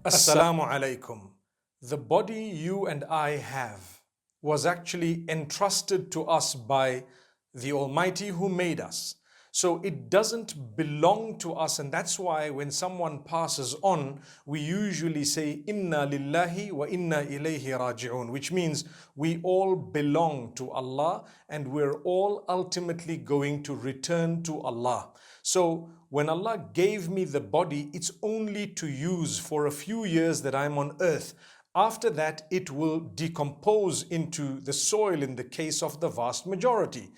Assalamu alaikum. The body you and I have was actually entrusted to us by the Almighty who made us. So it doesn't belong to us, and that's why when someone passes on, we usually say Inna lillahi wa inna ilayhi raji'un, which means we all belong to Allah and we're all ultimately going to return to Allah. So when Allah gave me the body, it's only to use for a few years that I'm on earth. After that, it will decompose into the soil in the case of the vast majority.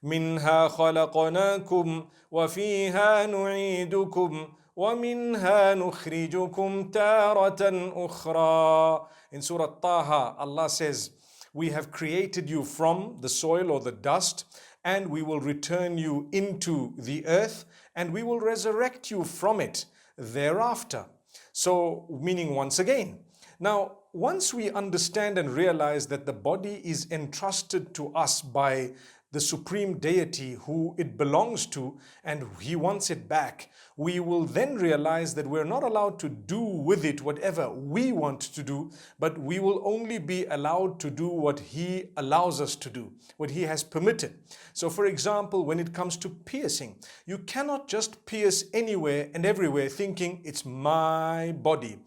منها خلقناكم وفيها نعيدكم ومنها نخرجكم تارة أخرى. In Surah Taha, Allah says, we have created you from the soil or the dust, and we will return you into the earth, and we will resurrect you from it thereafter. So, meaning once again. Now, once we understand and realize that the body is entrusted to us by the supreme deity who it belongs to and he wants it back, we will then realize that we're not allowed to do with it whatever we want to do, but we will only be allowed to do what he allows us to do, what he has permitted. So for example, when it comes to piercing, you cannot just pierce anywhere and everywhere thinking it's my body.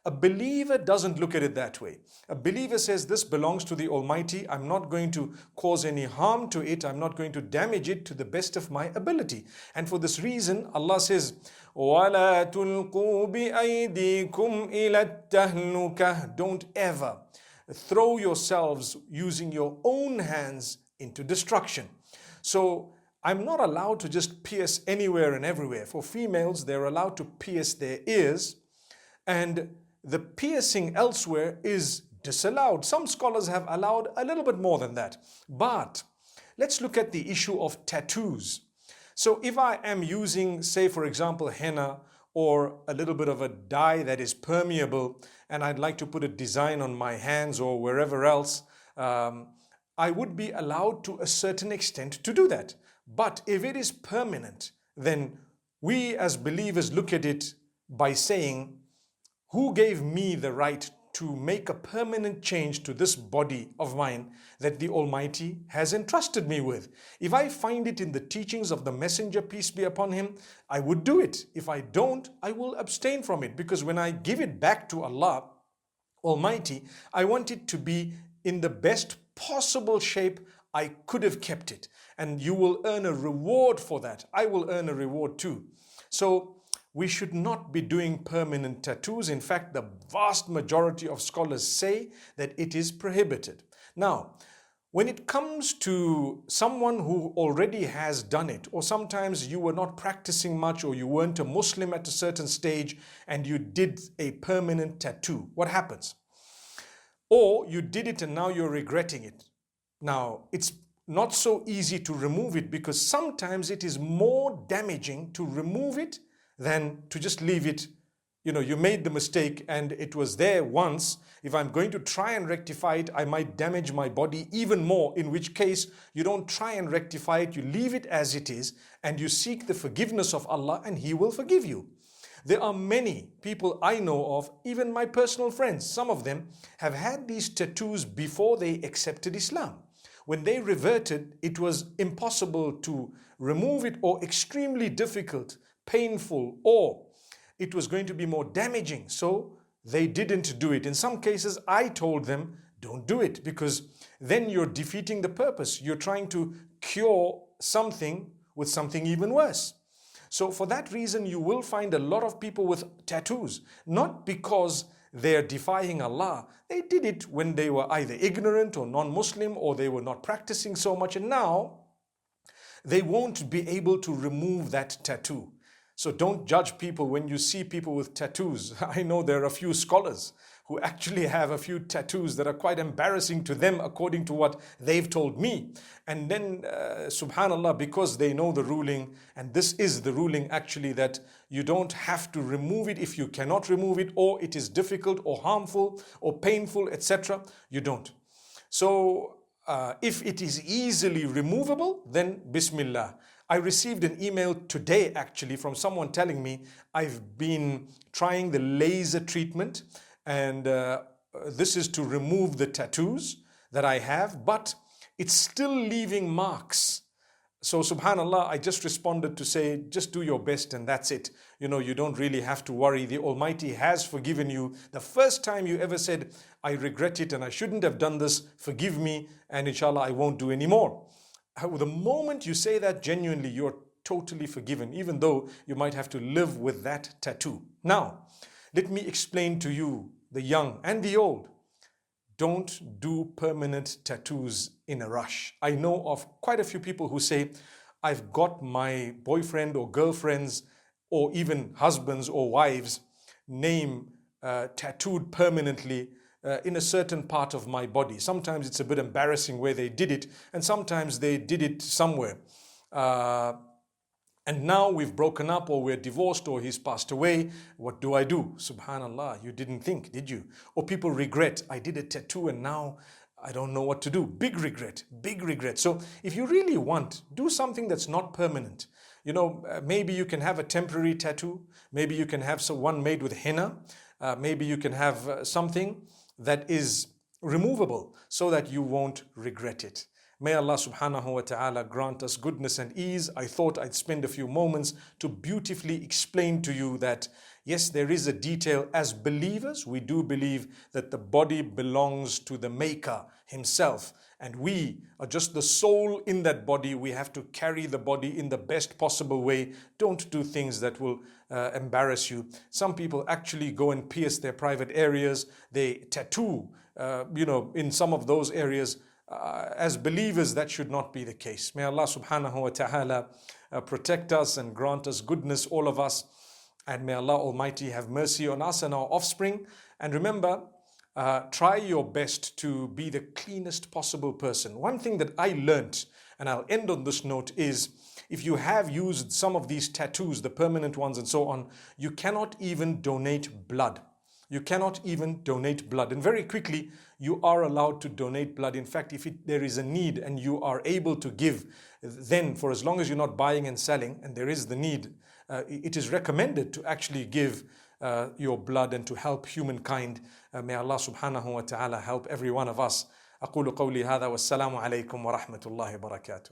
A believer doesn't look at it that way. A believer says, this belongs to the Almighty. I'm not going to cause any harm to it. I'm not going to damage it to the best of my ability. And for this reason, Allah says, وَلَا تُلْقُوا بِأَيْدِيكُمْ إِلَى التَّهْلُكَةِ. Don't ever throw yourselves using your own hands into destruction. So I'm not allowed to just pierce anywhere and everywhere. For females, they're allowed to pierce their ears, and the piercing elsewhere is disallowed. Some scholars have allowed a little bit more than that. But let's look at the issue of tattoos. So if I am using, say for example, henna or a little bit of a dye that is permeable, and I'd like to put a design on my hands or wherever else, I would be allowed to a certain extent to do that. But if it is permanent, then we as believers look at it by saying, who gave me the right to make a permanent change to this body of mine that the Almighty has entrusted me with? If I find it in the teachings of the Messenger, peace be upon him, I would do it. If I don't, I will abstain from it, because when I give it back to Allah Almighty, I want it to be in the best possible shape I could have kept it. And you will earn a reward for that. I will earn a reward too. So we should not be doing permanent tattoos. In fact, the vast majority of scholars say that it is prohibited. Now, when it comes to someone who already has done it, or sometimes you were not practicing much, or you weren't a Muslim at a certain stage and you did a permanent tattoo, what happens? Or you did it and now you're regretting it. Now, it's not so easy to remove it, because sometimes it is more damaging to remove it than to just leave it. You know, you made the mistake and it was there once. If I'm going to try and rectify it, I might damage my body even more, in which case you don't try and rectify it, you leave it as it is and you seek the forgiveness of Allah and He will forgive you. There are many people I know of, even my personal friends, some of them have had these tattoos before they accepted Islam. When they reverted, it was impossible to remove it, or extremely difficult, painful, or it was going to be more damaging. So they didn't do it. In some cases, I told them, don't do it, because then you're defeating the purpose. You're trying to cure something with something even worse. So for that reason, you will find a lot of people with tattoos, not because they're defying Allah. They did it when they were either ignorant or non-Muslim, or they were not practicing so much, and now they won't be able to remove that tattoo. So don't judge people when you see people with tattoos. I know there are a few scholars who actually have a few tattoos that are quite embarrassing to them according to what they've told me. And then, subhanallah, because they know the ruling, and this is the ruling actually, that you don't have to remove it if you cannot remove it, or it is difficult or harmful or painful, etc. You don't. So if it is easily removable, then Bismillah. I received an email today actually from someone telling me I've been trying the laser treatment, and this is to remove the tattoos that I have, but it's still leaving marks. So subhanallah, I just responded to say, just do your best and that's it. You don't really have to worry. The Almighty has forgiven you. The first time you ever said, I regret it and I shouldn't have done this, forgive me, and inshallah I won't do anymore. The moment you say that genuinely, you're totally forgiven, even though you might have to live with that tattoo. Now, let me explain to you, the young and the old, don't do permanent tattoos in a rush. I know of quite a few people who say, I've got my boyfriend or girlfriend's or even husbands or wives' name tattooed permanently in a certain part of my body. Sometimes it's a bit embarrassing where they did it, and sometimes they did it somewhere. And now we've broken up, or we're divorced, or he's passed away. What do I do? Subhanallah, you didn't think, did you? Or people regret, I did a tattoo and now I don't know what to do. Big regret, big regret. So if you really want, do something that's not permanent. Maybe you can have a temporary tattoo. Maybe you can have one made with henna. Maybe you can have something that is removable so that you won't regret it. May Allah subhanahu wa ta'ala grant us goodness and ease. I thought I'd spend a few moments to beautifully explain to you that yes, there is a detail. As believers, we do believe that the body belongs to the Maker himself, and we are just the soul in that body. We have to carry the body in the best possible way. Don't do things that will embarrass you. Some people actually go and pierce their private areas. They tattoo, in some of those areas. As believers, that should not be the case. May Allah subhanahu wa ta'ala protect us and grant us goodness, all of us. And may Allah Almighty have mercy on us and our offspring. And remember, try your best to be the cleanest possible person. One thing that I learnt, and I'll end on this note, is if you have used some of these tattoos, the permanent ones and so on, you cannot even donate blood. You cannot even donate blood. And very quickly, you are allowed to donate blood. In fact, if there is a need and you are able to give, then for as long as you're not buying and selling, and there is the need, it is recommended to actually give your blood and to help humankind. May Allah subhanahu wa ta'ala help every one of us. أقول قولي هذا والسلام عليكم ورحمة الله وبركاته.